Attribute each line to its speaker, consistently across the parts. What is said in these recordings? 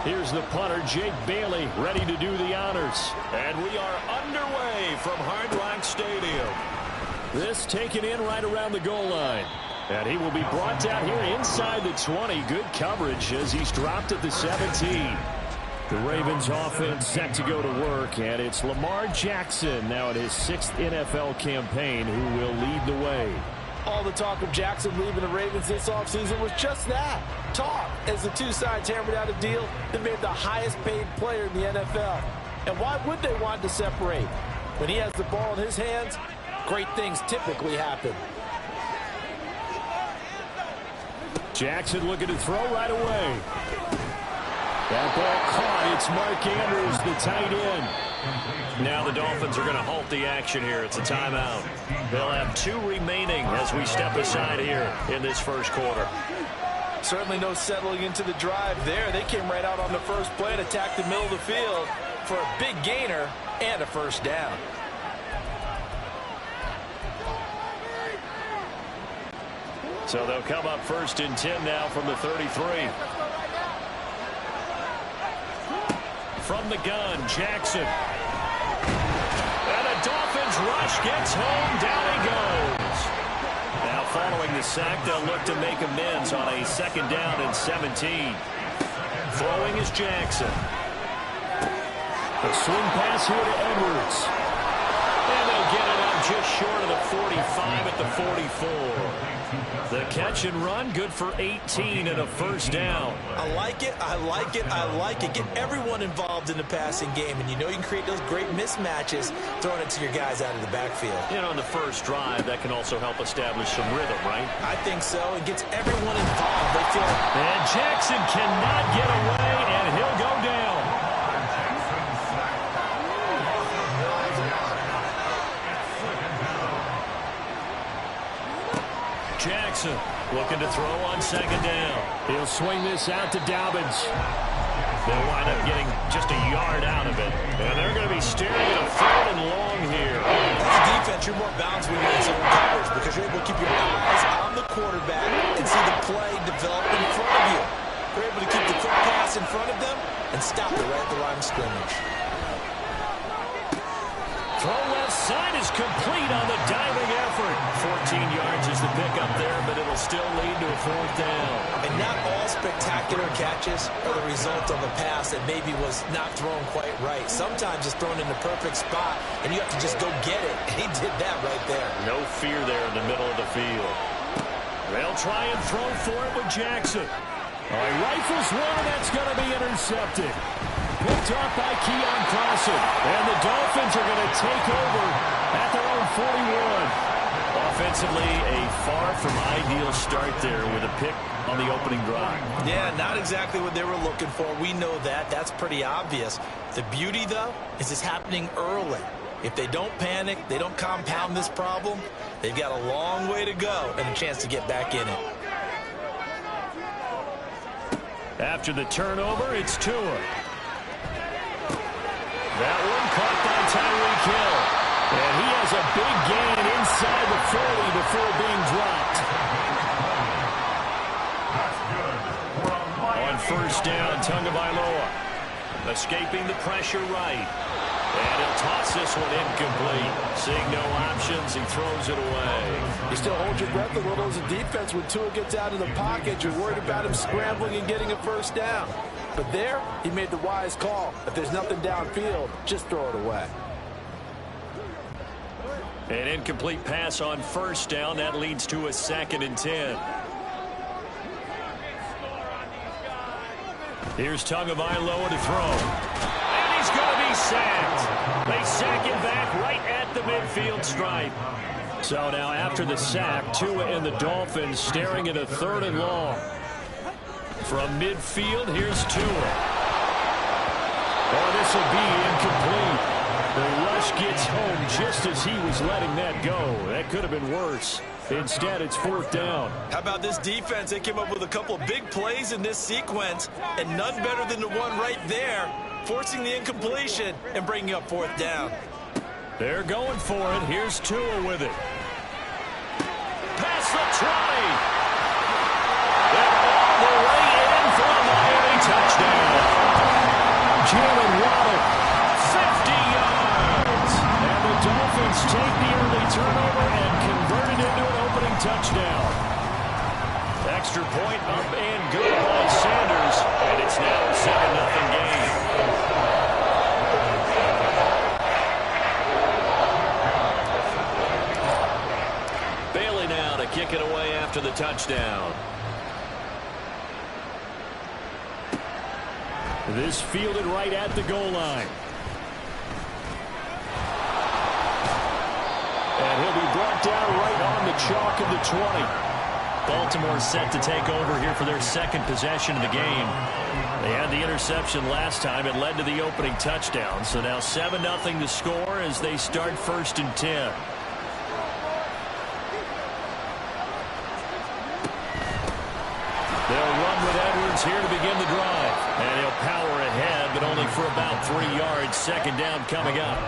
Speaker 1: Here's the punter, Jake Bailey, ready to do the honors. And we are underway from Hard Rock Stadium. This taken in right around the goal line. And he will be brought down here inside the 20. Good coverage as he's dropped at the 17. The Ravens offense set to go to work, and it's Lamar Jackson now in his 6th NFL campaign who will lead the way.
Speaker 2: All the talk of Jackson leaving the Ravens this offseason was just that, talk, as the two sides hammered out a deal that made the highest paid player in the NFL. And why would they want to separate? When he has the ball in his hands, great things typically happen.
Speaker 1: Jackson looking to throw right away. That ball caught. It's Mark Andrews, the tight end. Now the Dolphins are going to halt the action here. It's a timeout. They'll have 2 remaining as we step aside here in this first quarter.
Speaker 2: Certainly no settling into the drive there. They came right out on the first play and attacked the middle of the field for a big gainer and a first down.
Speaker 1: So they'll come up 1st and 10 now from the 33. From the gun, Jackson. And a Dolphins rush gets home. Down he goes. Now following the sack, they'll look to make amends on a 2nd down and 17. Throwing is Jackson. A swing pass here to Edwards. And they'll get it up just short of the 45 at the 44. The catch and run, good for 18 and a first down.
Speaker 2: I like it, I like it, I like it. Get everyone involved in the passing game, and you know you can create those great mismatches throwing it to your guys out of the backfield.
Speaker 1: And on the first drive, that can also help establish some rhythm, right?
Speaker 2: I think so. It gets everyone involved. They feel like...
Speaker 1: And Jackson cannot get away, and he'll go down. Jackson looking to throw on 2nd down. He'll swing this out to Dobbins. They'll wind up getting just a yard out of it. And they're going to be staring at a 3rd and long here.
Speaker 2: As a defense, you're more balanced when you're in zone coverage because you're able to keep your eyes on the quarterback and see the play develop in front of you. You're able to keep the quick pass in front of them and stop it right at the line of scrimmage.
Speaker 1: Throw left side is complete on the diving effort. 14 yards is the pickup there, but it'll still lead to a 4th down.
Speaker 2: And not all spectacular catches are the result of a pass that maybe was not thrown quite right. Sometimes it's thrown in the perfect spot, and you have to just go get it. And he did that right there.
Speaker 1: No fear there in the middle of the field. They'll try and throw for it with Jackson. He rifles one, that's going to be intercepted. Picked off by Keon Clausen. And the Dolphins are going to take over at their own 41. Offensively, a far from ideal start there with a pick on the opening drive.
Speaker 2: Yeah, not exactly what they were looking for. We know that. That's pretty obvious. The beauty, though, is it's happening early. If they don't panic, they don't compound this problem, they've got a long way to go and a chance to get back in it.
Speaker 1: After the turnover, it's Tua. That one caught by Tyreek Hill. And he has a big gain inside the 40 before being dropped. On 1st down, Tagovailoa escaping the pressure right. And he'll toss this one incomplete. Seeing no options, he throws it away.
Speaker 2: You still hold your breath a little as a defense when Tua gets out of the pocket. You're worried about him scrambling and getting a 1st down. But there, he made the wise call. If there's nothing downfield, just throw it away.
Speaker 1: An incomplete pass on 1st down. That leads to a 2nd and 10. Here's Tagovailoa to throw. And he's going to be sacked. They sack him back right at the midfield stripe. So now after the sack, Tua and the Dolphins staring at a 3rd and long. From midfield, here's Tua. Oh, this will be incomplete. The rush gets home just as he was letting that go. That could have been worse. Instead, it's 4th down.
Speaker 2: How about this defense? They came up with a couple of big plays in this sequence, and none better than the one right there, forcing the incompletion and bringing up 4th down.
Speaker 1: They're going for it. Here's Tua with it. Past the 20. And all the way in for a Miami touchdown. touchdown. Extra point up and good by Sanders, and it's now a 7-0 game. Bailey now to kick it away after the touchdown. This fielded right at the goal line. And he'll be brought down right on the chalk of the 20. Baltimore set to take over here for their second possession of the game. They had the interception last time. It led to the opening touchdown. So now 7-0 to score as they start 1st and 10. They'll run with Edwards here to begin the drive. And he'll power ahead, but only for about 3 yards. Second down coming up.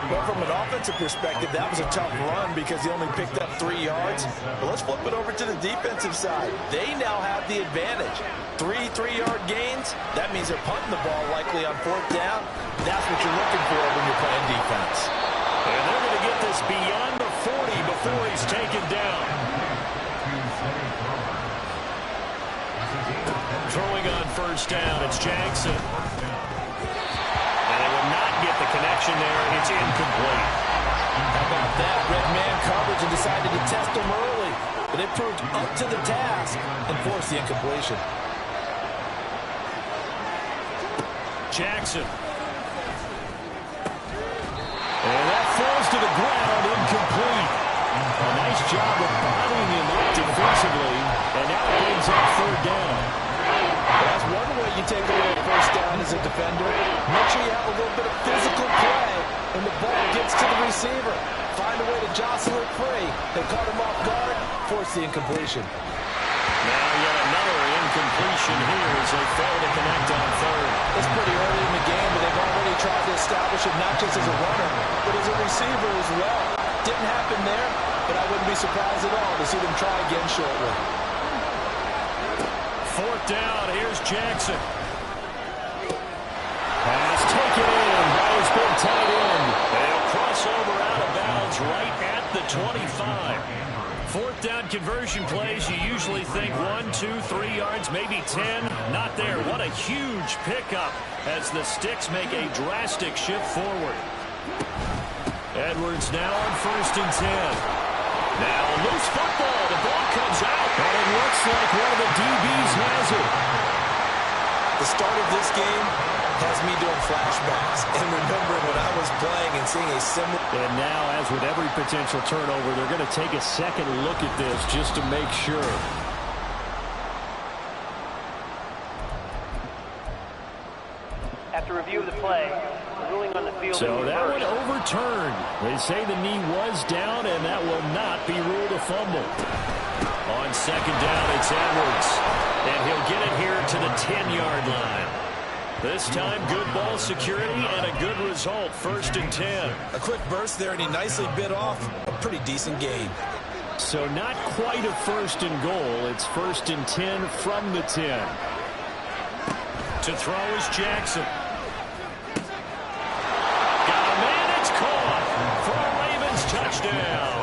Speaker 2: Well, from an offensive perspective, that was a tough run because he only picked up 3 yards. But let's flip it over to the defensive side. They now have the advantage. 3 3-yard gains. That means they're punting the ball likely on 4th down. That's what you're looking for when you're playing defense.
Speaker 1: And they're going to get this beyond the 40 before he's taken down. Throwing on 1st down, it's Jackson. And they will not get the connection there. It's incomplete.
Speaker 2: How about that? Red man coverage and decided to test him early. But they proved up to the task and forced the incompletion.
Speaker 1: Jackson. And that falls to the ground, incomplete. A nice job of bottling him up defensively. And now it brings up 3rd down.
Speaker 2: That's one way you take away a 1st down as a defender. Make sure you have a little bit of physical play when the ball gets to the receiver. Find a way to jostle it free. They caught him off guard, force the incompletion.
Speaker 1: Now yet another incompletion here as they fail to connect on 3rd.
Speaker 2: It's pretty early in the game, but they've already tried to establish it not just as a runner, but as a receiver as well. Didn't happen there, but I wouldn't be surprised at all to see them try again shortly.
Speaker 1: 4th down, here's Jackson. Pass taken in by his big tight end. They'll cross over out of bounds right at the 25. 4th down conversion plays, you usually think 1, 2, 3 yards, maybe 10. Not there. What a huge pickup as the Sticks make a drastic shift forward. Edwards now on 1st and 10. Now loose football. The ball comes out, and it looks like one of the DBs has it.
Speaker 2: The start of this game has me doing flashbacks and remembering when I was playing and seeing a similar.
Speaker 1: And now, as with every potential turnover, they're going to take a second look at this just to make sure.
Speaker 3: After review of the play, the ruling on the field.
Speaker 1: So that one overturned. They say the knee was down, and that will not be ruled a fumble. On 2nd down, it's Edwards. And he'll get it here to the 10-yard line. This time, good ball security and a good result. 1st and 10.
Speaker 2: A quick burst there, and he nicely bit off a pretty decent gain.
Speaker 1: So not quite a 1st and goal. It's 1st and 10 from the 10. To throw is Jackson. Got a man, it's caught for a Ravens touchdown.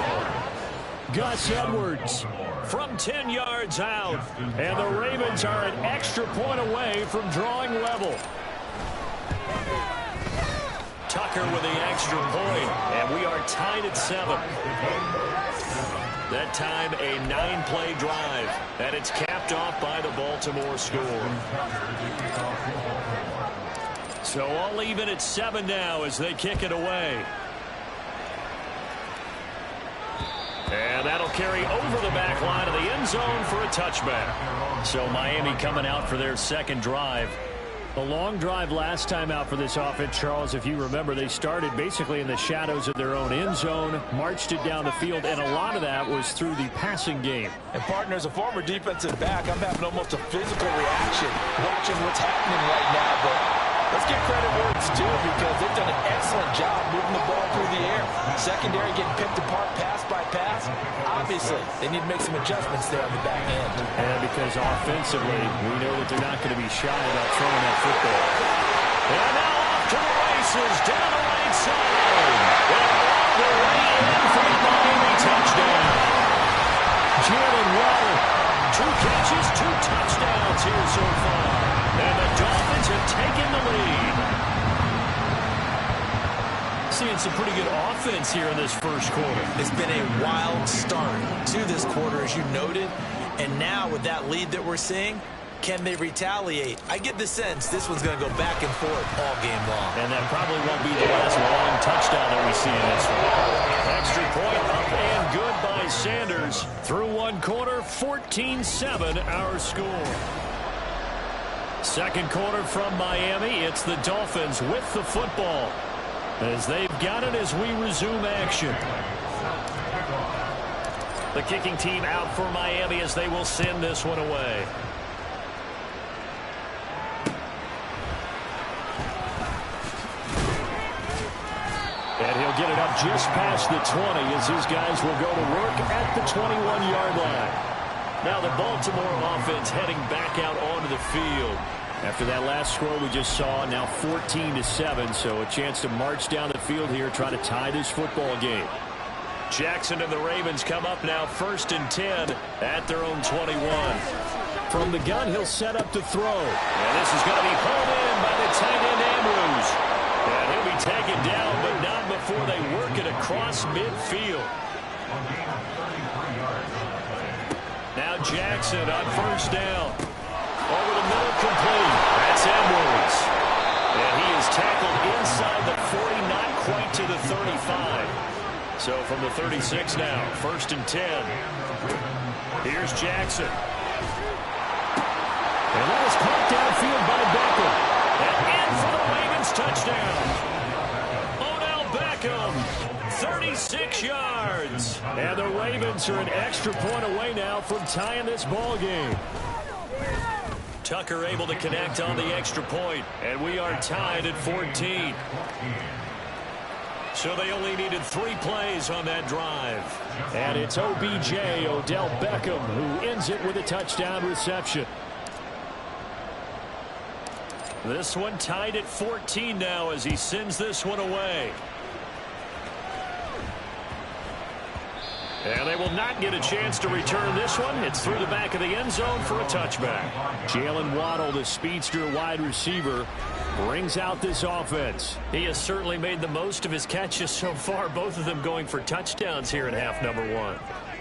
Speaker 1: Gus Edwards from 10 yards out. And the Ravens are an extra point away from drawing level. Tucker with the extra point, and we are tied at 7. That time a 9-play drive, and it's capped off by the Baltimore score. So all even at 7 now as they kick it away. And that'll carry over the back line of the end zone for a touchback. So Miami coming out for their second drive. A long drive last time out for this offense, Charles. If you remember, they started basically in the shadows of their own end zone, marched it down the field, and a lot of that was through the passing game.
Speaker 2: And partner, as a former defensive back, I'm having almost a physical reaction watching what's happening right now. But let's give credit where it's due because they've done an excellent job moving the ball through the air. Secondary getting picked apart pass by pass. Obviously, they need to make some adjustments there on the back end.
Speaker 1: And because offensively, we know that they're not going to be shy about throwing that football. And now off to the races, down the right side. And all the way in for the Miami touchdown. some pretty good offense here in this first quarter.
Speaker 2: It's been a wild start to this quarter, as you noted. And now with that lead that we're seeing, can they retaliate? I get the sense this one's going to go back and forth all game long.
Speaker 1: And that probably won't be the last long touchdown that we see in this one. Extra point up and good by Sanders. Through one quarter, 14-7 our score. Second quarter from Miami. It's the Dolphins with the football as they've got it as we resume action. The kicking team out for Miami as they will send this one away. And he'll get it up just past the 20 as his guys will go to work at the 21-yard line. Now the Baltimore offense heading back out onto the field. After that last score we just saw, now 14-7, so a chance to march down the field here, try to tie this football game. Jackson and the Ravens come up now 1st and 10 at their own 21. From the gun, he'll set up to throw. And this is going to be hauled in by the tight end Andrews. And he'll be taken down, but not before they work it across midfield. Now Jackson on 1st down. Over the middle, complete. That's Edwards. And he is tackled inside the 40, not quite to the 35. So from the 36 now, 1st and 10. Here's Jackson. And that is caught downfield by Beckham. And in for the Ravens touchdown. Odell Beckham, 36 yards. And the Ravens are an extra point away now from tying this ball game. Tucker able to connect on the extra point, and we are tied at 14. So they only needed 3 plays on that drive. And it's OBJ, Odell Beckham, who ends it with a touchdown reception. This one tied at 14 now as he sends this one away. And they will not get a chance to return this one. It's through the back of the end zone for a touchback. Jalen Waddle, the speedster wide receiver, brings out this offense. He has certainly made the most of his catches so far, both of them going for touchdowns here in half number 1.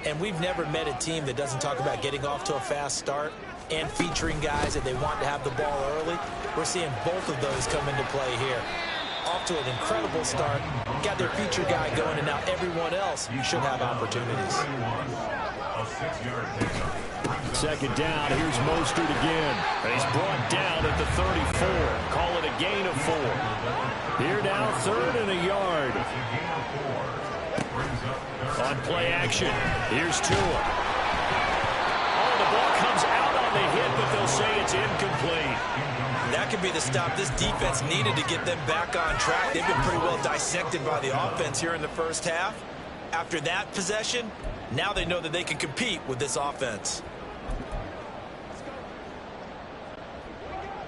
Speaker 2: And we've never met a team that doesn't talk about getting off to a fast start and featuring guys that they want to have the ball early. We're seeing both of those come into play here. Off to an incredible start, got their feature guy going, and now everyone else should have opportunities.
Speaker 1: Second down, here's Mostert again. And he's brought down at the 34. Call it a gain of 4. Here now, 3rd and a yard. On play action, here's Tua. Oh, the ball comes out on the hit, but they'll say it's incomplete.
Speaker 2: That could be the stop this defense needed to get them back on track. They've been pretty well dissected by the offense here in the first half. After that possession, now they know that they can compete with this offense.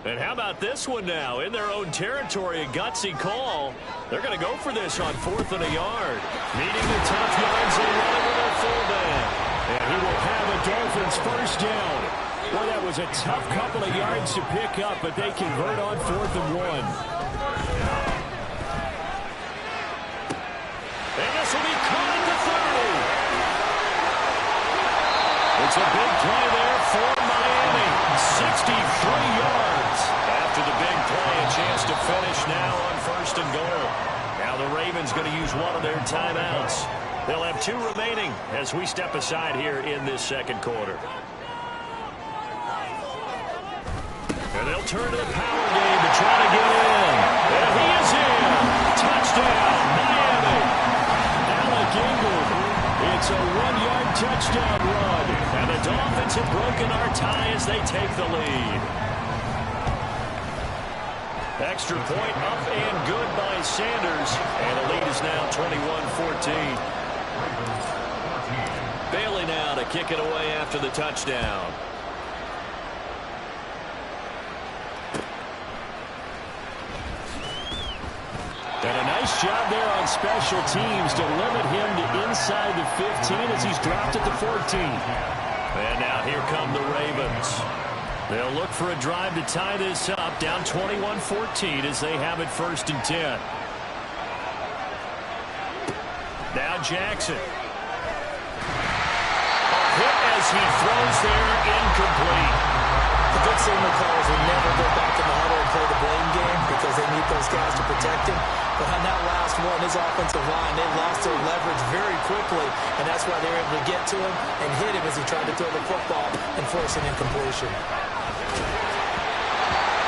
Speaker 1: And how about this one now? In their own territory, a gutsy call. They're going to go for this on 4th and a yard. Needing the tough yards, they run it with a fullback. And he will have a Dolphins first down. Well, that was a tough couple of yards to pick up, but they convert on 4th and 1. And this will be caught at the 30. It's a big play there for Miami. 63 yards. After the big play, a chance to finish now on 1st and goal. Now the Ravens going to use one of their timeouts. They'll have 2 remaining as we step aside here in this second quarter. And they'll turn to the power game to try to get in. And he is in. Touchdown, Miami. Alec Ingold. It's a 1-yard touchdown run. And the Dolphins have broken our tie as they take the lead. Extra point up and good by Sanders. And the lead is now 21-14. Bailey now to kick it away after the touchdown. And a nice job there on special teams to limit him to inside the 15 as he's dropped at the 14. And now here come the Ravens. They'll look for a drive to tie this up, down 21-14 as they have it 1st and 10. Now Jackson. Hit as he throws there, incomplete.
Speaker 2: The good signal callers will never go back in the huddle and play the blame game because they need those guys to protect him. But on that last one, his offensive line, they lost their leverage very quickly, and that's why they were able to get to him and hit him as he tried to throw the football and force an incompletion.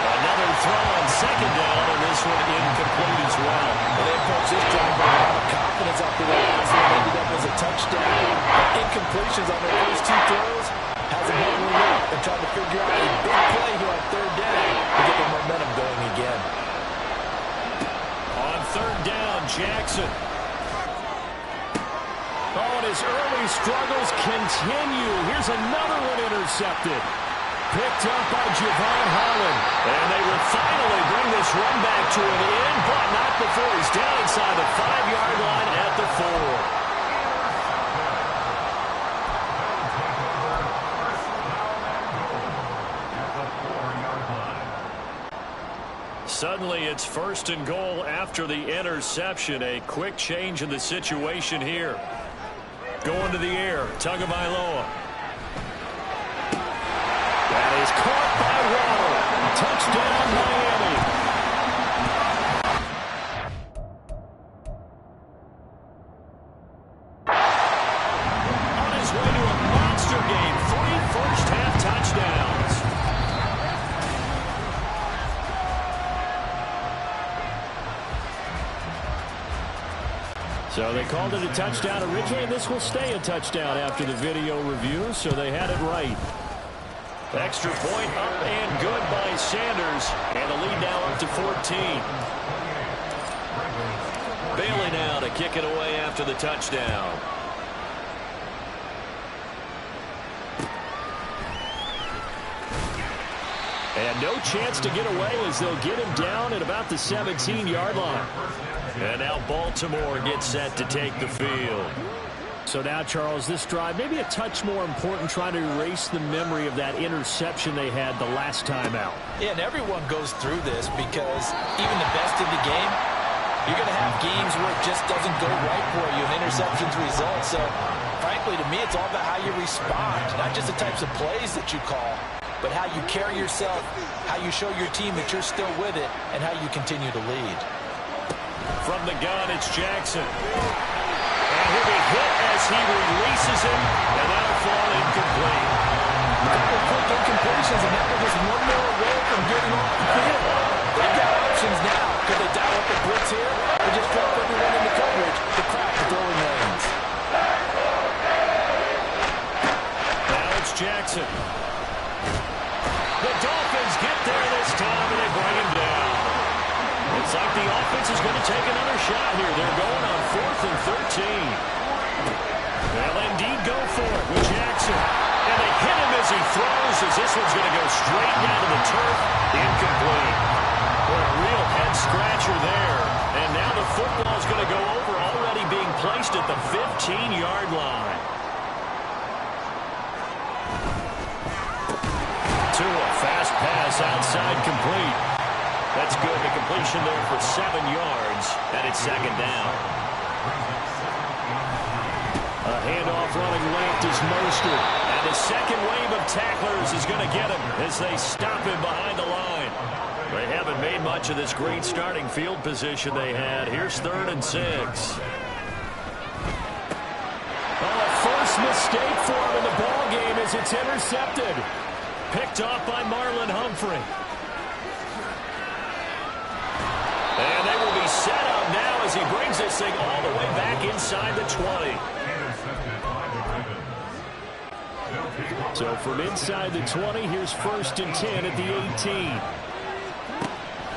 Speaker 1: Another throw on second down, and this one incomplete as well.
Speaker 2: Well, they approached this drive with a lot of confidence after the last one ended up as a touchdown. Incompletions on their first two throws has them leveling up and trying to figure out a big play here on third down to get the momentum going again.
Speaker 1: On third down, Jackson. Oh, and his early struggles continue. Here's another one intercepted. Picked up by Javon Holland. And they will finally bring this run back to an end, but not before he's down inside the 5-yard line at the 4. Suddenly, it's first and goal after the interception. A quick change in the situation here. Going to the air, Tagovailoa. That is caught by Waddle. Touchdown, Miami. On his way to a monster game, 3 first-half touchdowns. So they called it a touchdown originally, and this will stay a touchdown after the video review, so they had it right. Extra point up and good by Sanders, and the lead now up to 14. Bailey now to kick it away after the touchdown. And no chance to get away as they'll get him down at about the 17-yard line. And now Baltimore gets set to take the field. So now, Charles, this drive maybe a touch more important, trying to erase the memory of that interception they had the last time out.
Speaker 2: Yeah, and everyone goes through this because even the best in the game, you're going to have games where it just doesn't go right for you, and interceptions result. So, frankly, to me, it's all about how you respond, not just the types of plays that you call, but how you carry yourself, how you show your team that you're still with it, and how you continue to lead.
Speaker 1: From the gun, it's Jackson. And he'll be hit as he releases him, and that'll fall incomplete.
Speaker 2: A couple quick incompletions, and now they're just one more away from getting off the field. They've got options now. Could they dial up the blitz here, or just drop everyone into coverage to crack the throwing lanes?
Speaker 1: Now it's Jackson. The Dolphins get there this time, and they bring him down. It's like the offense is going to take another shot here. They're going on 4th and 13. They'll indeed go for it with Jackson. And they hit him as he throws, as this one's going to go straight down to the turf. Incomplete. What a real head-scratcher there. And now the football's going to go over, already being placed at the 15-yard line. To a fast pass outside, complete. That's good. The completion there for 7 yards, and it's second down. A handoff running left is Mostert. And the second wave of tacklers is going to get him as they stop him behind the line. They haven't made much of this great starting field position they had. Here's 3rd and 6. Oh, a first mistake for him in the ball game as it's intercepted. Picked off by Marlon Humphrey. And they will be set up now as he brings this thing all the way back inside the 20. So from inside the 20, here's 1st and 10 at the 18.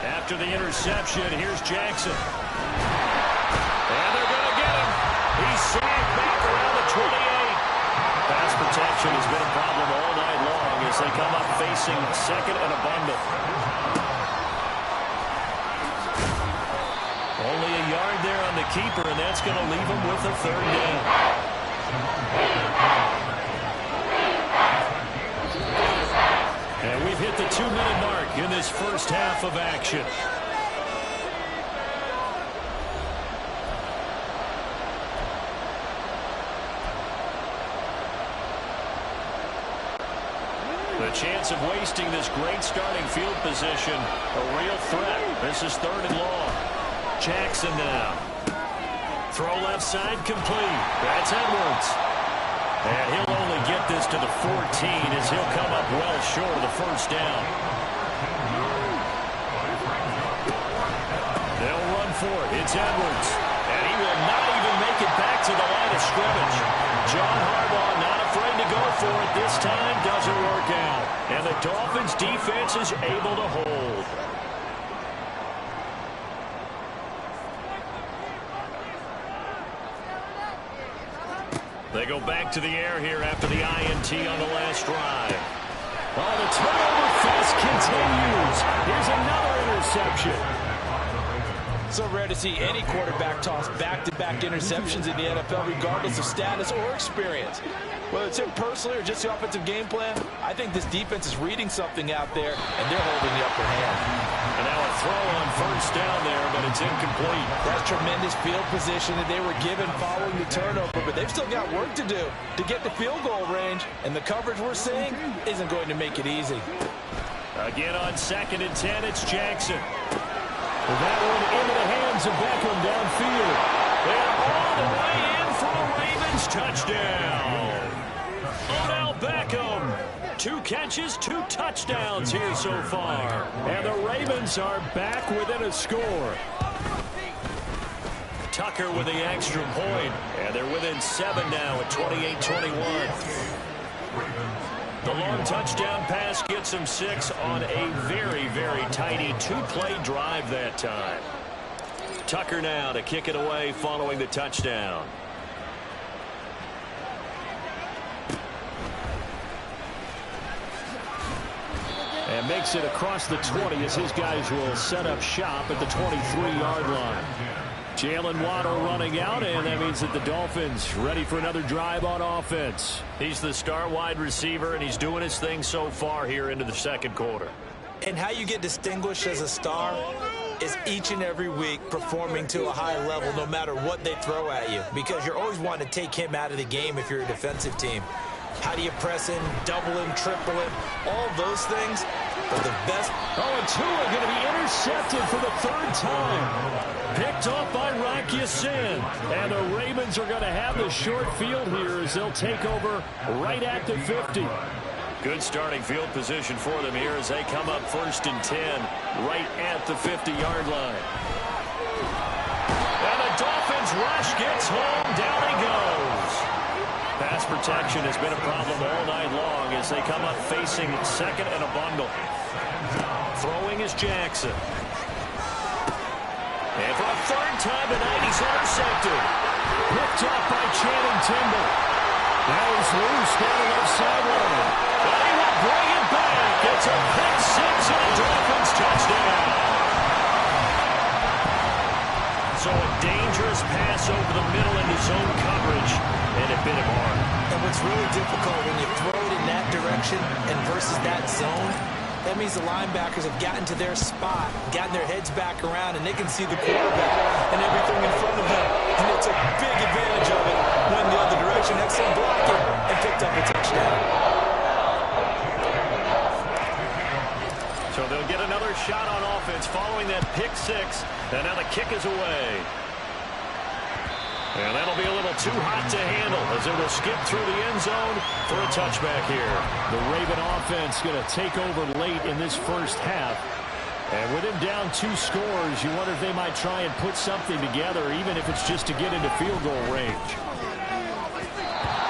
Speaker 1: After the interception, here's Jackson. And they're going to get him. He's sacked back around the 28. Pass protection has been a problem all night long as they come up facing 2nd and abundant. Only a yard there on the keeper, and that's going to leave him with a 3rd down. And we've hit the 2-minute mark in this first half of action. A chance of wasting this great starting field position. A real threat. This is 3rd and long. Jackson now. Throw left side complete. That's Edwards. And he'll only get this to the 14 as he'll come up well short of the first down. They'll run for it. It's Edwards. And he will not even make it back to the line of scrimmage. John Harbaugh not afraid to go for it. This time doesn't work out. And the Dolphins defense is able to hold. They go back to the air here after the INT on the last drive. Oh, the turnover fest continues. Here's another interception.
Speaker 2: So rare to see any quarterback toss back-to-back interceptions in the NFL, regardless of status or experience. Whether it's him personally or just the offensive game plan, I think this defense is reading something out there, and they're holding the upper hand.
Speaker 1: And now a throw on first down there, but it's incomplete.
Speaker 2: That's tremendous field position that they were given following the turnover, but they've still got work to do to get the field goal range, and the coverage we're seeing isn't going to make it easy.
Speaker 1: Again on 2nd and 10, it's Jackson. That one into the hands of Beckham downfield. And all the way in for a Ravens touchdown. Odell Beckham. 2 catches, 2 touchdowns here so far. And the Ravens are back within a score. Tucker with the extra point. And they're within 7 now at 28-21. The long touchdown pass gets him 6 on a very, very tidy 2-play drive that time. Tucker now to kick it away following the touchdown. And makes it across the 20 as his guys will set up shop at the 23-yard line. Jalen Waddle running out, and that means that the Dolphins ready for another drive on offense. He's the star wide receiver, and he's doing his thing so far here into the 2nd quarter.
Speaker 2: And how you get distinguished as a star is each and every week performing to a high level no matter what they throw at you, because you're always wanting to take him out of the game if you're a defensive team. How do you press him, double him, triple him, all those things are the best.
Speaker 1: Oh, and Tua going to be intercepted for the 3rd time. Picked off by Rock Ya-Sin. And the Ravens are going to have the short field here as they'll take over right at the 50. Good starting field position for them here as they come up 1st and 10 right at the 50-yard line. And the Dolphins rush gets home. Down he goes. Pass protection has been a problem all night long as they come up facing 2nd and a bundle. Throwing is Jackson. And for a 3rd time tonight, he's intercepted. Picked off by Channing Tindall. Now he's loose down the left sideline. And he will bring it back. It's a pick 6 and a Dolphins touchdown. So a dangerous pass over the middle into zone coverage, and it bit him hard.
Speaker 2: And what's really difficult when you throw it in that direction and versus that zone, that means the linebackers have gotten to their spot, gotten their heads back around, and they can see the quarterback and everything in front of them. And they took big advantage of it, went the other direction, excellent blocking, and picked up a touchdown.
Speaker 1: So they'll get another shot on offense following that pick 6. And now the kick is away. And that'll be a little too hot to handle as it will skip through the end zone for a touchback here. The Raven offense going to take over late in this first half. And with him down 2 scores, you wonder if they might try and put something together, even if it's just to get into field goal range.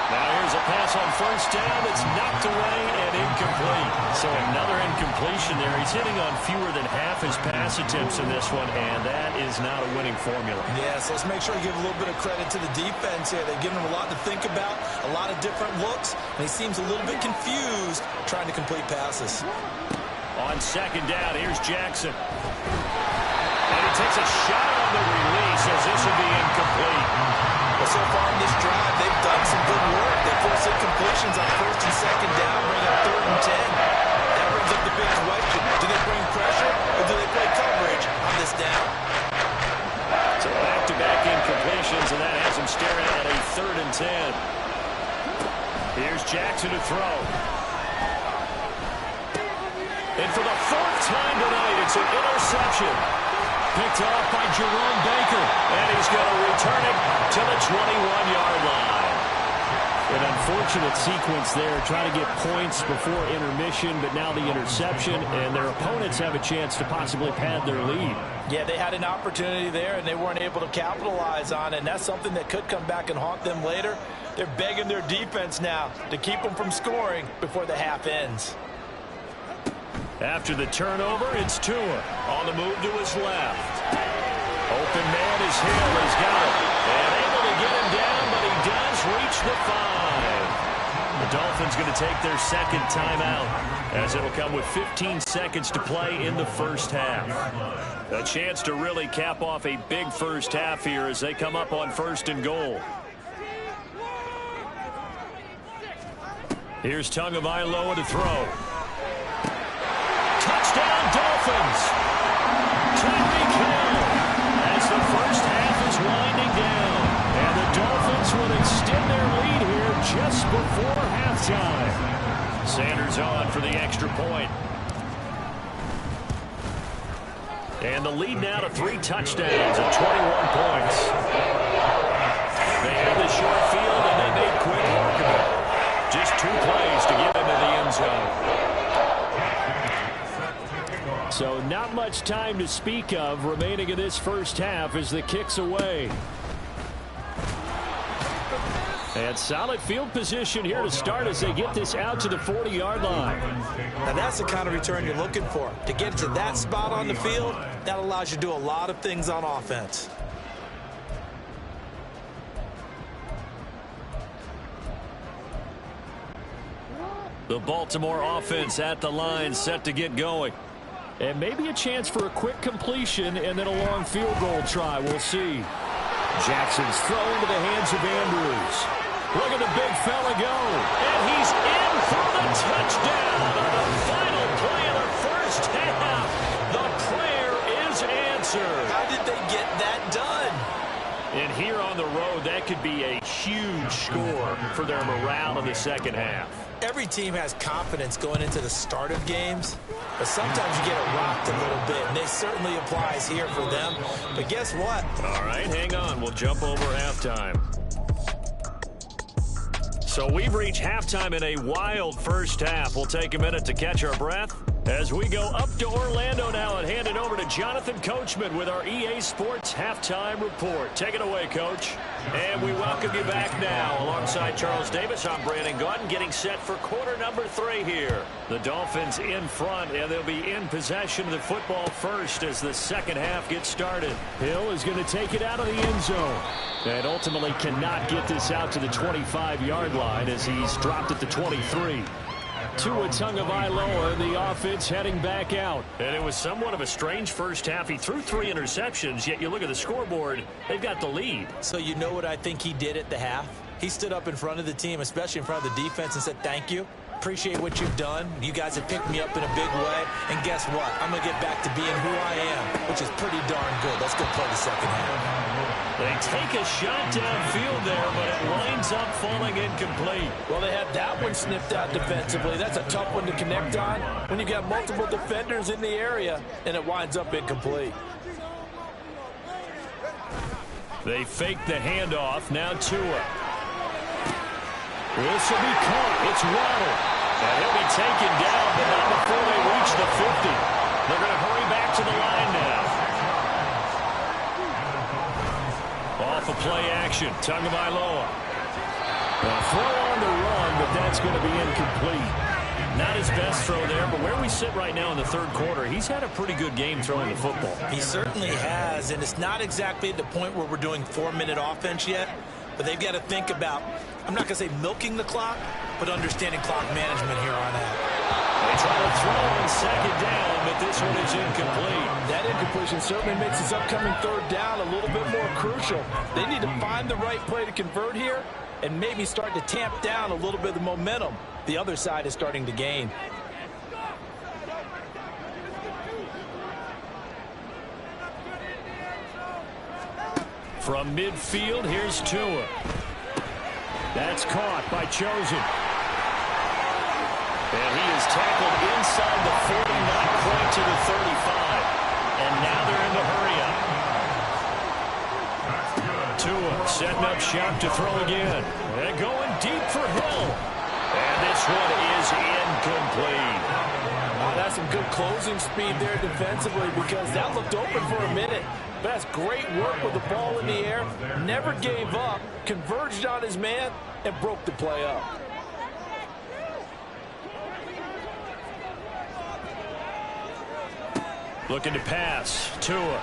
Speaker 1: Now here's a pass on first down that's knocked away and incomplete. So another incompletion there. He's hitting on fewer than half his pass attempts in this one, and that is not a winning formula.
Speaker 2: Yes, let's make sure we give a little bit of credit to the defense here. They've given him a lot to think about, a lot of different looks, and he seems a little bit confused trying to complete passes.
Speaker 1: On 2nd down, here's Jackson. And he takes a shot on the release as this will be incomplete.
Speaker 2: Well, so far in this drive, they've done some good work. They forced incompletions on 1st and 2nd down, bring up 3rd and 10. That brings up the big question. Do they bring pressure or do they play coverage on this down?
Speaker 1: So back-to-back incompletions, and that has him staring at a 3rd and 10. Here's Jackson to throw. And for the fourth time tonight, it's an interception. Picked off by Jerome Baker. And he's going to return it to the 21-yard line. An unfortunate sequence there, trying to get points before intermission, but now the interception, and their opponents have a chance to possibly pad their lead.
Speaker 2: Yeah, they had an opportunity there, and they weren't able to capitalize on it, and that's something that could come back and haunt them later. They're begging their defense now to keep them from scoring before the half ends.
Speaker 1: After the turnover, it's Tua on the move to his left. Open man is Hill. He's got it. And able to get him down, but he does reach the 5. The Dolphins going to take their second timeout, as it'll come with 15 seconds to play in the first half. A chance to really cap off a big first half here as they come up on 1st and goal. Here's Tagovailoa to throw. Touchdown, Dolphins! Tyreek Hill, as the first half is winding down. And the Dolphins will extend their lead here just before halftime. Sanders on for the extra point. And the lead now to 3 touchdowns and 21 points. They had the short field, and they made quick work of it. Just 2 plays to get into the end zone. So not much time to speak of remaining in this first half as the kick's away. And solid field position here to start as they get this out to the 40-yard line.
Speaker 2: Now that's the kind of return you're looking for. To get to that spot on the field, that allows you to do a lot of things on offense.
Speaker 1: The Baltimore offense at the line, set to get going. And maybe a chance for a quick completion and then a long field goal try. We'll see. Jackson's throw into the hands of Andrews. Look at the big fella go. And he's in for the touchdown on the final play of the first half. The prayer is answered.
Speaker 2: How did they get that done?
Speaker 1: And here on the road, that could be a huge score for their morale in the second half.
Speaker 2: Every team has confidence going into the start of games, but sometimes you get it rocked a little bit, and this certainly applies here for them. But guess what?
Speaker 1: All right, hang on. We'll jump over halftime. So we've reached halftime in a wild first half. We'll take a minute to catch our breath as we go up to Orlando now and hand it over to Jonathan Coachman with our EA Sports Halftime Report. Take it away, Coach. And we welcome you back now. Alongside Charles Davis, I'm Brandon Gaudin, getting set for quarter number 3 here. The Dolphins in front, and they'll be in possession of the football first as the second half gets started. Hill is going to take it out of the end zone. And ultimately cannot get this out to the 25-yard line as he's dropped at the 23. Tua Tagovailoa in the offense heading back out. And it was somewhat of a strange first half. He threw 3 interceptions, yet you look at the scoreboard, they've got the lead.
Speaker 2: So you know what I think he did at the half? He stood up in front of the team, especially in front of the defense, and said, thank you. Appreciate what you've done. You guys have picked me up in a big way. And guess what? I'm going to get back to being who I am, which is pretty darn good. Let's go play the second half.
Speaker 1: They take a shot downfield there, but it winds up falling incomplete.
Speaker 2: Well, they had that one sniffed out defensively. That's a tough one to connect on when you've got multiple defenders in the area, and it winds up incomplete.
Speaker 1: They fake the handoff. Now Tua. This will be caught. It's Waddle. And he'll be taken down, but not before they reach the 50. They're going to hurry back to the line now. Off of play action. Tagovailoa. A throw on the run, but that's going to be incomplete. Not his best throw there, but where we sit right now in the third quarter, he's had a pretty good game throwing the football.
Speaker 2: He certainly has, and it's not exactly at the point where we're doing 4-minute offense yet, but they've got to think about, I'm not going to say milking the clock, but understanding clock management here on out.
Speaker 1: They try to throw on second down, but this one is incomplete.
Speaker 2: That incompletion certainly makes this upcoming third down a little bit more crucial. They need to find the right play to convert here and maybe start to tamp down a little bit of the momentum the other side is starting to gain.
Speaker 1: From midfield, here's Tua. That's caught by Chosen. And he is tackled inside the not quite to the 35. And now they're in the hurry-up. Tua setting up shop to throw again. And going deep for Hill. And this one is incomplete.
Speaker 2: Oh, that's some good closing speed there defensively because that looked open for a minute. But that's great work with the ball in the air. Never gave up, converged on his man, and broke the play up.
Speaker 1: Looking to pass. Tua.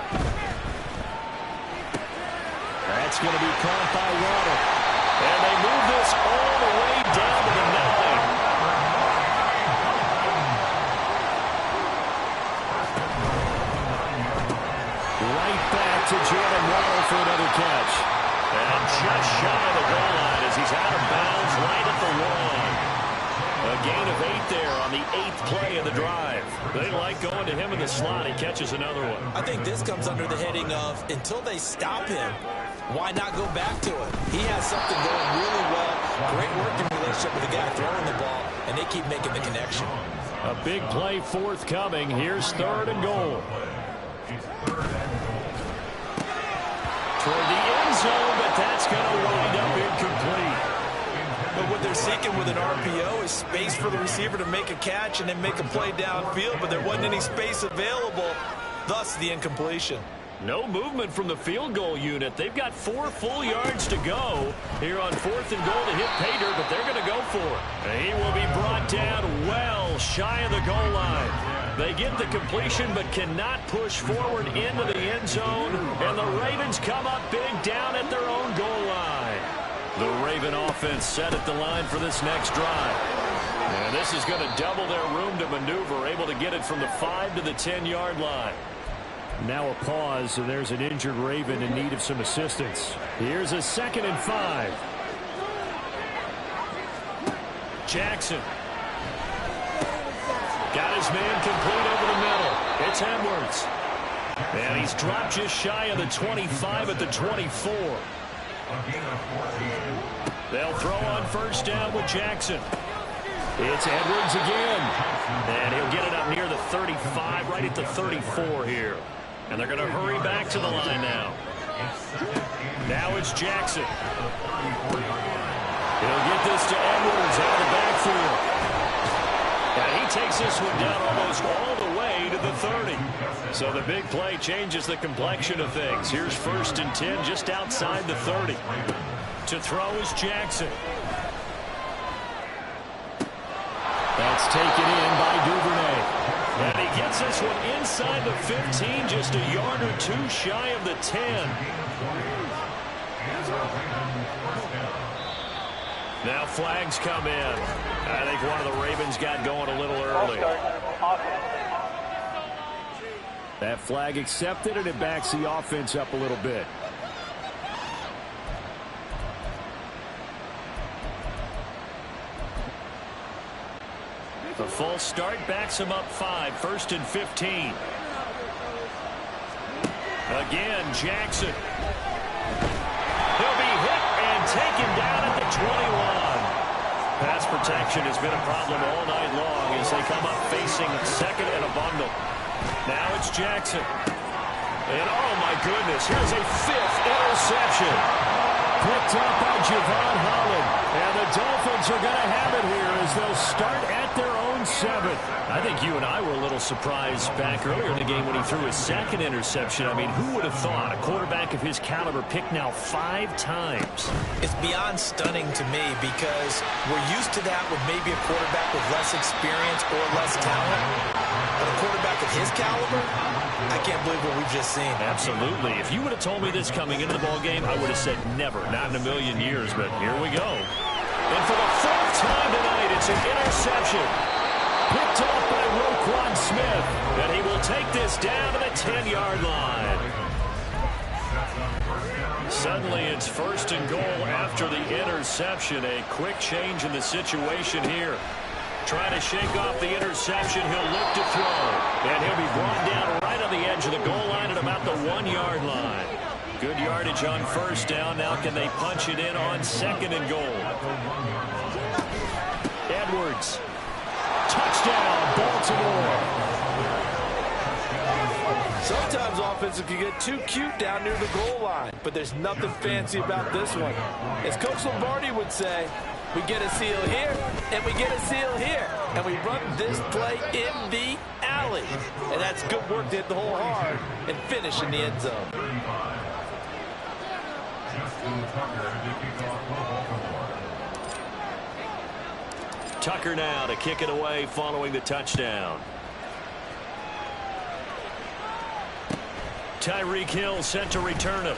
Speaker 1: That's going to be caught by Waddle. And they move this all the way down to the 9. Right back to Jalen Waddle for another catch. And just shy of the goal line as he's out of bounds right at the 1. A gain of 8 there on the 8th play of the drive. They like going to him in the slot. He catches another one.
Speaker 4: I think this comes under the heading of until they stop him, why not go back to it? He has something going really well. Great working relationship with the guy throwing the ball, and they keep making the connection.
Speaker 1: A big play forthcoming. Here's 3rd and goal. Toward the end zone, but that's going to wind up incomplete.
Speaker 4: But what they're seeking with an RPO is space for the receiver to make a catch and then make a play downfield, but there wasn't any space available, thus the incompletion.
Speaker 1: No movement from the field goal unit. They've got 4 full yards to go here on 4th and goal to hit Pater, but they're going to go for it. And he will be brought down well shy of the goal line. They get the completion but cannot push forward into the end zone, and the Ravens come up big down at their own goal line. The Raven offense set at the line for this next drive. And this is going to double their room to maneuver, able to get it from the 5 to the 10-yard line. Now a pause, and there's an injured Raven in need of some assistance. Here's a 2nd and 5. Jackson. Got his man complete over the middle. It's Edwards. And he's dropped just shy of the 25 at the 24. They'll throw on 1st down with Jackson. It's Edwards again. And he'll get it up near the 35, right at the 34 here. And they're going to hurry back to the line now. Now it's Jackson. He'll get this to Edwards out of the backfield. And he takes this one down almost all the way to the 30. So the big play changes the complexion of things. Here's 1st and 10 just outside the 30. To throw is Jackson. That's taken in by Duvernay. And he gets this one inside the 15, just a yard or 2 shy of the 10. Now flags come in. I think one of the Ravens got going a little early. That flag accepted, and it backs the offense up a little bit. The false start backs him up 5, 1st and 15. Again, Jackson. He'll be hit and taken down at the 21. Pass protection has been a problem all night long as they come up facing 2nd and a bundle. Now it's Jackson. And oh my goodness, here's a 5th interception. Picked up by Javon Holland. And the Dolphins are going to have it here as they'll start at their own 7. I think you and I were a little surprised back earlier in the game when he threw his 2nd interception. I mean, who would have thought a quarterback of his caliber picked now 5 times?
Speaker 4: It's beyond stunning to me because we're used to that with maybe a quarterback with less experience or less talent. But a quarterback of his caliber, I can't believe what we've just seen.
Speaker 1: Absolutely. If you would have told me this coming into the ball game, I would have said never, not in a million years, but here we go. And for the 4th time tonight, it's an interception. Picked off by Roquan Smith, and he will take this down to the 10-yard line. Suddenly, it's 1st and goal after the interception. A quick change in the situation here. Trying to shake off the interception. He'll look to throw. And he'll be brought down right on the edge of the goal line at about the 1-yard line. Good yardage on 1st down. Now can they punch it in on 2nd and goal? Edwards. Touchdown, Baltimore.
Speaker 2: Sometimes offenses can get too cute down near the goal line, but there's nothing fancy about this one. As Coach Lombardi would say, we get a seal here, and we get a seal here, and we run this play in the alley. And that's good work to hit the hole hard and finish in the end zone.
Speaker 1: Tucker now to kick it away following the touchdown. Tyreek Hill sent to return it.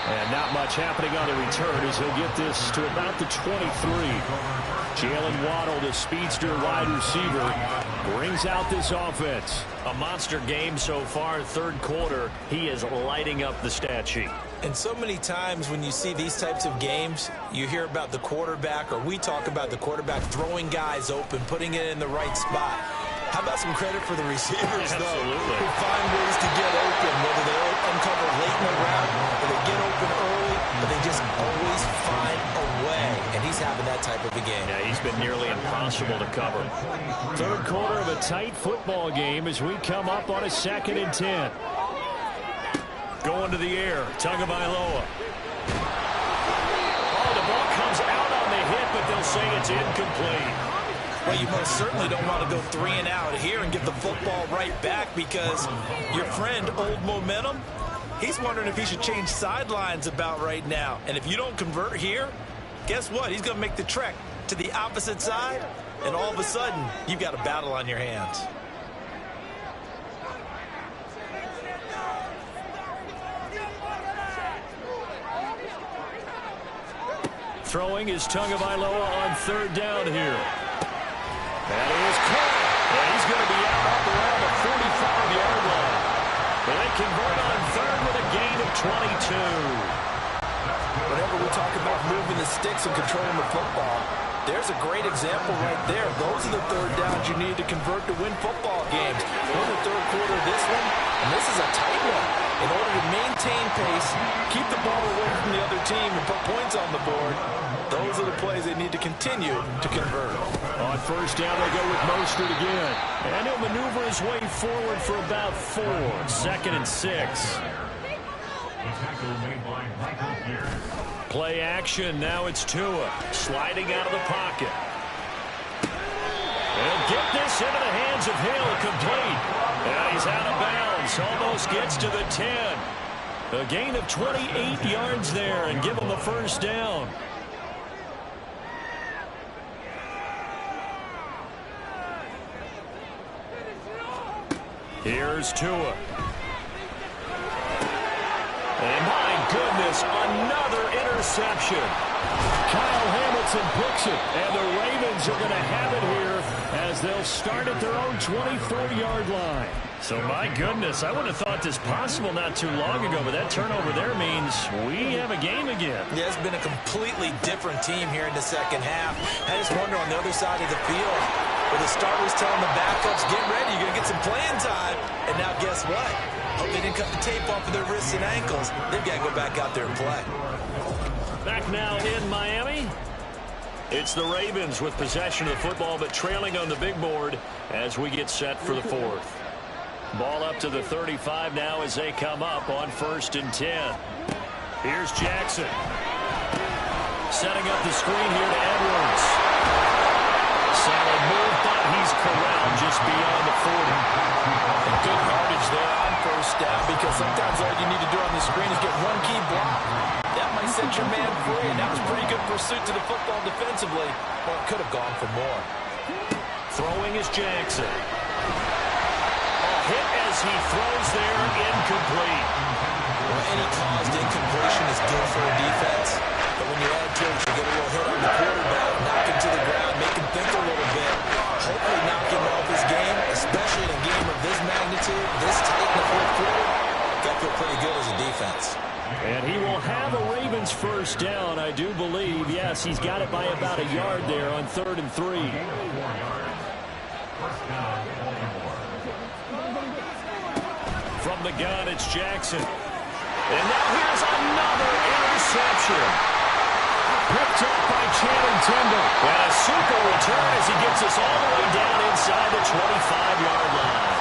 Speaker 1: And not much happening on the return as he'll get this to about the 23. Jalen Waddle, the speedster wide receiver, brings out this offense. A monster game so far, third quarter. He is lighting up the stat sheet.
Speaker 4: And so many times when you see these types of games, you hear about the quarterback, or we talk about the quarterback throwing guys open, putting it in the right spot. How about some credit for the receivers, though, who find ways to get open, whether they uncover late in the route or they get open early, but they just always find a way. And he's having that type of a game.
Speaker 1: Yeah, he's been nearly impossible to cover. Third quarter of a tight football game as we come up on a 2nd and 10. Going to the air, Tagovailoa. Oh, the ball comes out on the hit, but they'll say it's incomplete.
Speaker 4: Well, you most certainly don't want to go 3 and out here and get the football right back, because your friend, Old Momentum, he's wondering if he should change sidelines about right now. And if you don't convert here, guess what? He's going to make the trek to the opposite side, and all of a sudden, you've got a battle on your hands.
Speaker 1: Throwing is Tagovailoa on 3rd down here. That is caught. And he's going to be out up around the 45-yard line. But they convert on 3rd with a gain of 22.
Speaker 2: Whenever we talk about moving the sticks and controlling the football, there's a great example right there. Those are the 3rd downs you need to convert to win football games. We're in the 3rd quarter of this one, and this is a tight one. In order to maintain pace, keep the ball away from the other team, and put points on the board, those are the plays they need to continue to convert.
Speaker 1: On 1st down, they go with Mostert again. And he'll maneuver his way forward for about 4. 2nd and 6. Play action. Now it's Tua sliding out of the pocket. They'll get this into the hands of Hill, complete. And he's out of bounds. Almost gets to the 10. A gain of 28 yards there, and give him a 1st down. Here's Tua. And my goodness, another interception. Kyle Hamilton picks it, and the Ravens are going to have it here as they'll start at their own 24-yard line. So, my goodness, I would have thought this possible not too long ago, but that turnover there means we have a game again.
Speaker 4: Yeah, it's been a completely different team here in the 2nd half. I just wonder on the other side of the field, where the starters telling the backups, get ready, you're going to get some playing time. And now guess what? Hope they didn't cut the tape off of their wrists and ankles. They've got to go back out there and play.
Speaker 1: Back now in Miami. It's the Ravens with possession of the football, but trailing on the big board as we get set for the 4th. Ball up to the 35 now as they come up on 1st and 10. Here's Jackson. Setting up the screen here to Edwards. Solid move, but he's corralled just beyond the 40.
Speaker 2: And good yardage there on 1st down, because sometimes all you need to do on the screen is get one key block. That might set your man free, and that was pretty good pursuit to the football defensively. Or it could have gone for more.
Speaker 1: Throwing is Jackson. Hit as he throws there, incomplete.
Speaker 4: Well, any caused incompletion is good for a defense, but when you add to it, you get a little hit on the quarterback, knock him to the ground, make him think a little bit, hopefully knock him off his game, especially in a game of this magnitude, this tight in the 4th quarter. Got to feel pretty good as a defense.
Speaker 1: And he will have a Ravens 1st down, I do believe. Yes, he's got it by about a yard there on 3rd and 3. From the gun, it's Jackson. And now here's another interception. Picked up by Channing Tindall. And a super return as he gets us all the way down inside the 25-yard line.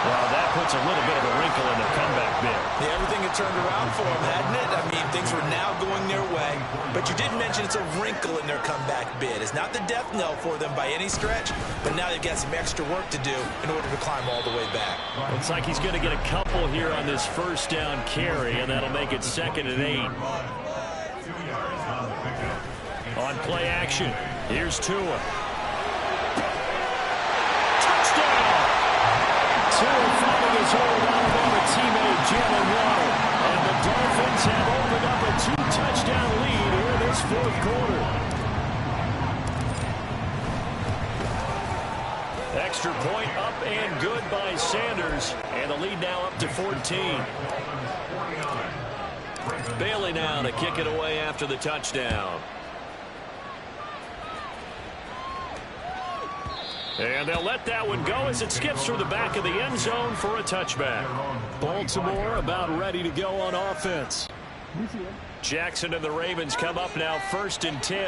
Speaker 1: Well, that puts a little bit of a wrinkle in their comeback bid.
Speaker 4: Yeah, everything had turned around for them, hadn't it? I mean, things were now going their way. But you did mention it's a wrinkle in their comeback bid. It's not the death knell for them by any stretch, but now they've got some extra work to do in order to climb all the way back.
Speaker 1: Looks like he's going to get a couple here on this first down carry, and that'll make it 2nd and 8. On play action, here's Tua. Tua finding his way around on a teammate, Jalen Waddle. And the Dolphins have opened up a 2-touchdown lead here in this 4th quarter. Extra point up and good by Sanders. And the lead now up to 14. Bailey now to kick it away after the touchdown. And they'll let that one go as it skips through the back of the end zone for a touchback. Baltimore about ready to go on offense. Jackson and the Ravens come up now 1st and 10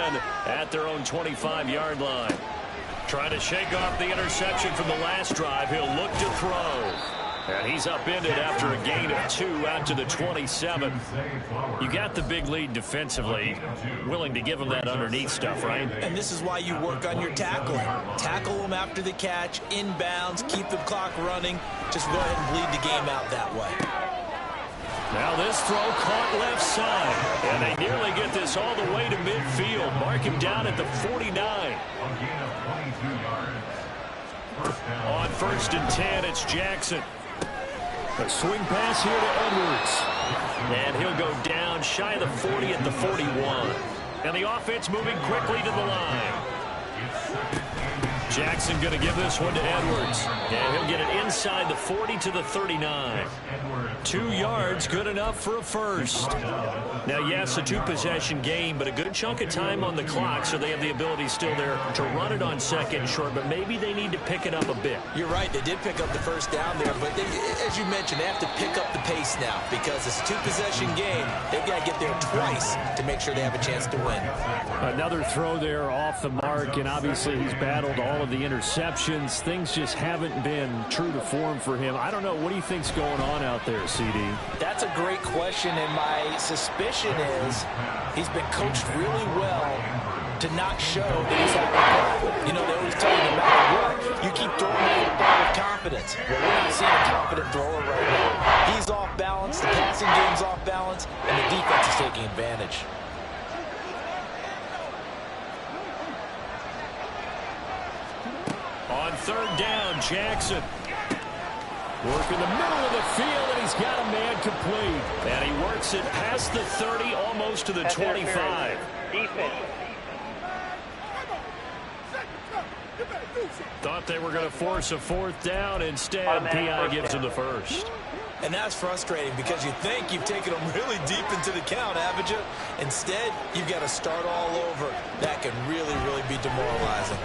Speaker 1: at their own 25-yard line. Trying to shake off the interception from the last drive. He'll look to throw. And he's upended after a gain of 2 out to the 27. You got the big lead defensively. Willing to give him that underneath stuff, right?
Speaker 4: And this is why you work on your tackling. Tackle them after the catch, inbounds, keep the clock running. Just go ahead and bleed the game out that way.
Speaker 1: Now this throw caught left side. And they nearly get this all the way to midfield. Mark him down at the 49. On 1st and 10, it's Jackson. A swing pass here to Edwards. And he'll go down shy of the 40 at the 41. And the offense moving quickly to the line. Jackson going to give this one to Edwards. And he'll get it inside the 40 to the 39. 2 yards, good enough for a first. Now, yes, a 2-possession game, but a good chunk of time on the clock, so they have the ability still there to run it on 2nd and short, but maybe they need to pick it up a bit.
Speaker 4: You're right. They did pick up the first down there, but they, as you mentioned, they have to pick up the pace now because it's a 2-possession game. They've got to get there twice to make sure they have a chance to win.
Speaker 1: Another throw there off the mark, and obviously he's battled all of the interceptions. Things just haven't been true to form for him. I don't know. What do you think's going on out there, CD?
Speaker 2: That's a great question, and my suspicion is he's been coached really well to not show that he's having a problem. You know, they always tell you no matter what, you keep throwing the football with confidence. Well, we're not seeing a confident thrower right now. He's off balance, the passing game's off balance, and the defense is taking advantage.
Speaker 1: On 3rd down, Jackson. Work in the middle of the field, and he's got a man complete. And he works it past the 30, almost to the 25.
Speaker 3: Defense.
Speaker 1: Thought they were going to force a 4th down. Instead, PI gives him the first.
Speaker 4: And that's frustrating because you think you've taken them really deep into the count, haven't you? Instead, you've got to start all over. That can really, really be demoralizing.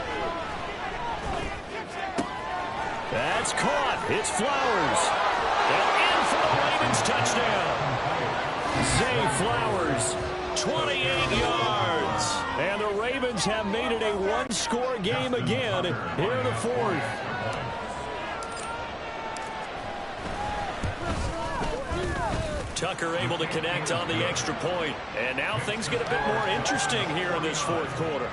Speaker 1: That's caught. It's Flowers. And in for the Ravens touchdown. Zay Flowers, 28 yards. And the Ravens have made it a 1-score game again here in the 4th. Tucker able to connect on the extra point. And now things get a bit more interesting here in this 4th quarter.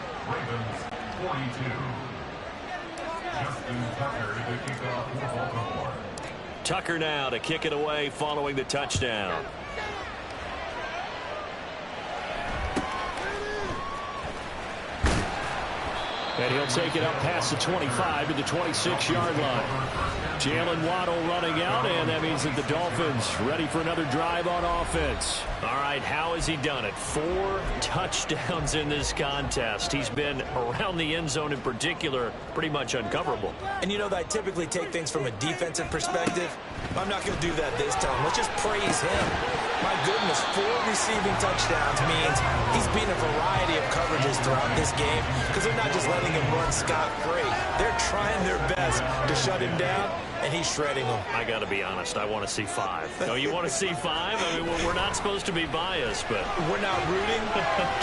Speaker 1: Tucker now to kick it away following the touchdown. And he'll take it up past the 25 to the 26-yard line. Jalen Waddle running out, and that means that the Dolphins ready for another drive on offense. All right, how has he done it? 4 touchdowns in this contest. He's been around the end zone in particular, pretty much uncoverable.
Speaker 4: And you know that I typically take things from a defensive perspective. I'm not going to do that this time. Let's just praise him. My goodness, 4 receiving touchdowns means he's been a variety of coverages throughout this game because they're not just letting him run scot-free. They're trying their best to shut him down, and he's shredding them.
Speaker 1: I got to be honest, I want to see 5. No, you want to see 5? I mean, we're not supposed to be biased, but...
Speaker 4: We're not rooting.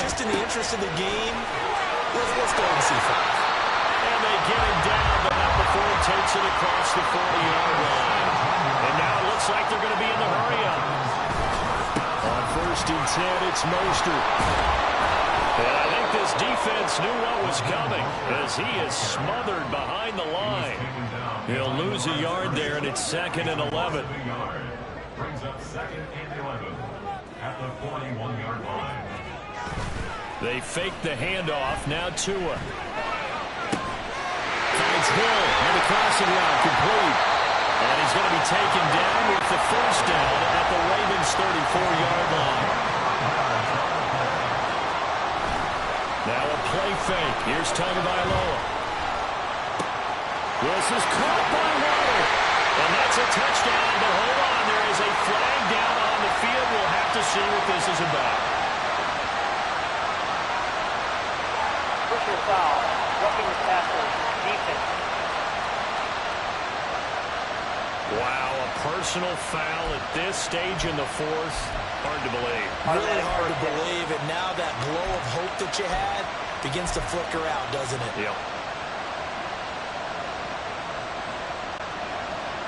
Speaker 4: Just in the interest of the game, let's go and see 5.
Speaker 1: And they get him down, but not before takes it across the 40-yard line. And now it looks like they're going to be in the hurry-up. On 1st and 10, it's Mostert. And I think this defense knew what was coming as he is smothered behind the line. He'll lose a yard there, and it's 2nd and 11.
Speaker 5: Brings up 2nd and 11 at the 41-yard line.
Speaker 1: They fake the handoff. Now Tua. Finds Hill on the crossing route, complete. And he's going to be taken down with the 1st down at the Ravens' 34-yard line. Now a play fake. Here's Tagovailoa. This is caught by Waddle. And that's a touchdown, but hold on. There is a flag down on the field. We'll have to see what this is about.
Speaker 3: Personal foul, roughing the passer, defense.
Speaker 1: Wow, a personal foul at this stage in the 4th. Hard to believe.
Speaker 4: Really hard to believe, and now that glow of hope that you had begins to flicker out, doesn't it?
Speaker 1: Yep.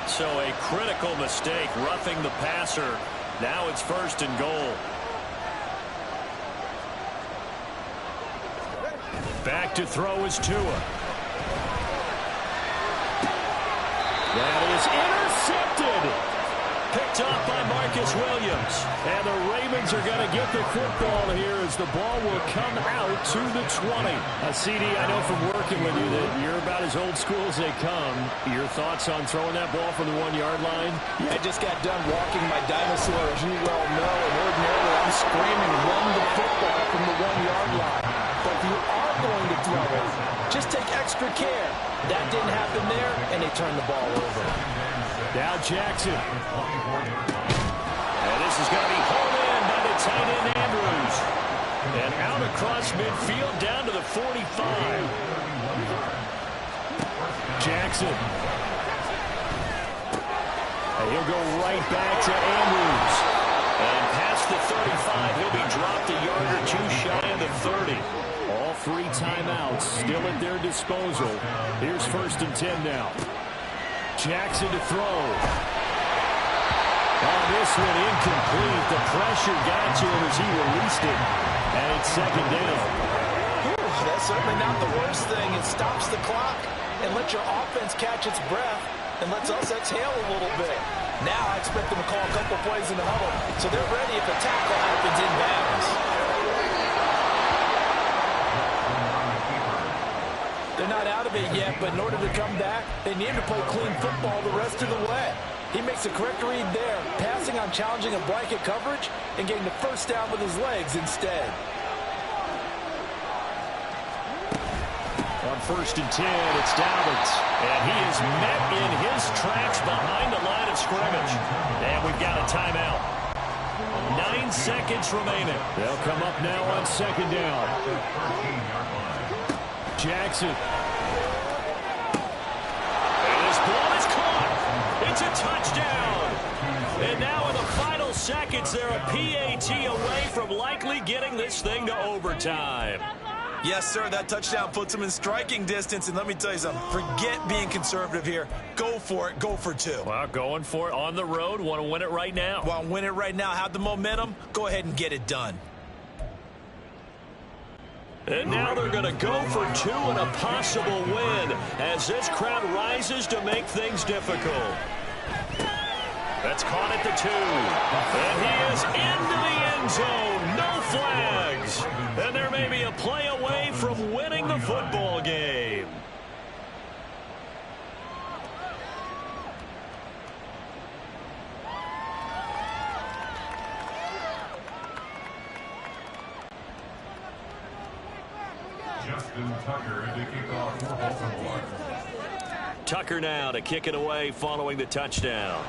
Speaker 1: So a critical mistake, roughing the passer. Now it's 1st and goal. Back to throw is Tua. That is intercepted. Picked up by Marcus Williams. And the Ravens are going to get the football here as the ball will come out to the 20. CD, I know from working with you that you're about as old school as they come. Your thoughts on throwing that ball from the 1-yard line?
Speaker 2: I just got done walking my dinosaur, as you well know, and ordinarily I'm screaming, run the football from the 1-yard line. But if you are going to throw it, just take extra care. That didn't happen there, and they turned the ball over.
Speaker 1: Now Jackson. And this is going to be hauled in by the tight end Andrews. And out across midfield down to the 45. Jackson. And he'll go right back to Andrews. And past the 35, he'll be dropped a yard or two shy of the 30. All 3 timeouts still at their disposal. Here's 1st and 10 now. Jackson to throw. Oh, this one incomplete. The pressure got to him as he released it. And it's 2nd down.
Speaker 2: That's certainly not the worst thing. It stops the clock and lets your offense catch its breath and lets us exhale a little bit. Now I expect them to call a couple plays in the huddle so they're ready if a tackle happens in bounds. They're not out of it yet, but in order to come back, they need to play clean football the rest of the way. He makes a correct read there, passing on challenging a blanket coverage and getting the 1st down with his legs instead.
Speaker 1: On 1st and 10, it's Dobbins. And he is met in his tracks behind the line of scrimmage. And we've got a timeout. 9 seconds remaining. They'll come up now on 2nd down. Jackson. And this ball is caught. It's a touchdown. And now in the final seconds, they're a PAT away from likely getting this thing to overtime.
Speaker 4: Yes, sir, that touchdown puts them in striking distance. And let me tell you something, forget being conservative here. Go for it. Go for 2.
Speaker 1: Well, going for it on the road. Want to win it right now.
Speaker 4: Want to win it right now. Have the momentum. Go ahead and get it done.
Speaker 1: And now they're going to go for 2 and a possible win as this crowd rises to make things difficult. That's caught at the 2. And he is into the end zone. No flags. And there may be a play away from winning the football game.
Speaker 5: Justin Tucker to kick off for Baltimore.
Speaker 1: Tucker now to kick it away following the touchdown.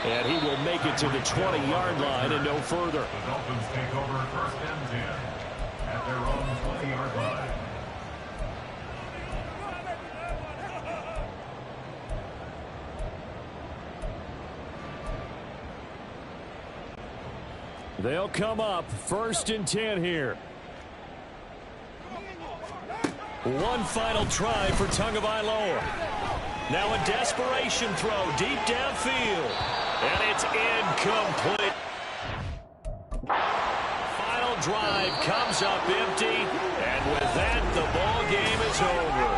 Speaker 1: And he will make it to the 20-yard line and no further.
Speaker 5: The Dolphins take over 1st and 10 at their own 20-yard line.
Speaker 1: They'll come up 1st and 10 here. One final try for Tagovailoa. Now a desperation throw deep downfield. And it's incomplete. Final drive comes up empty. And with that, the ball game is over.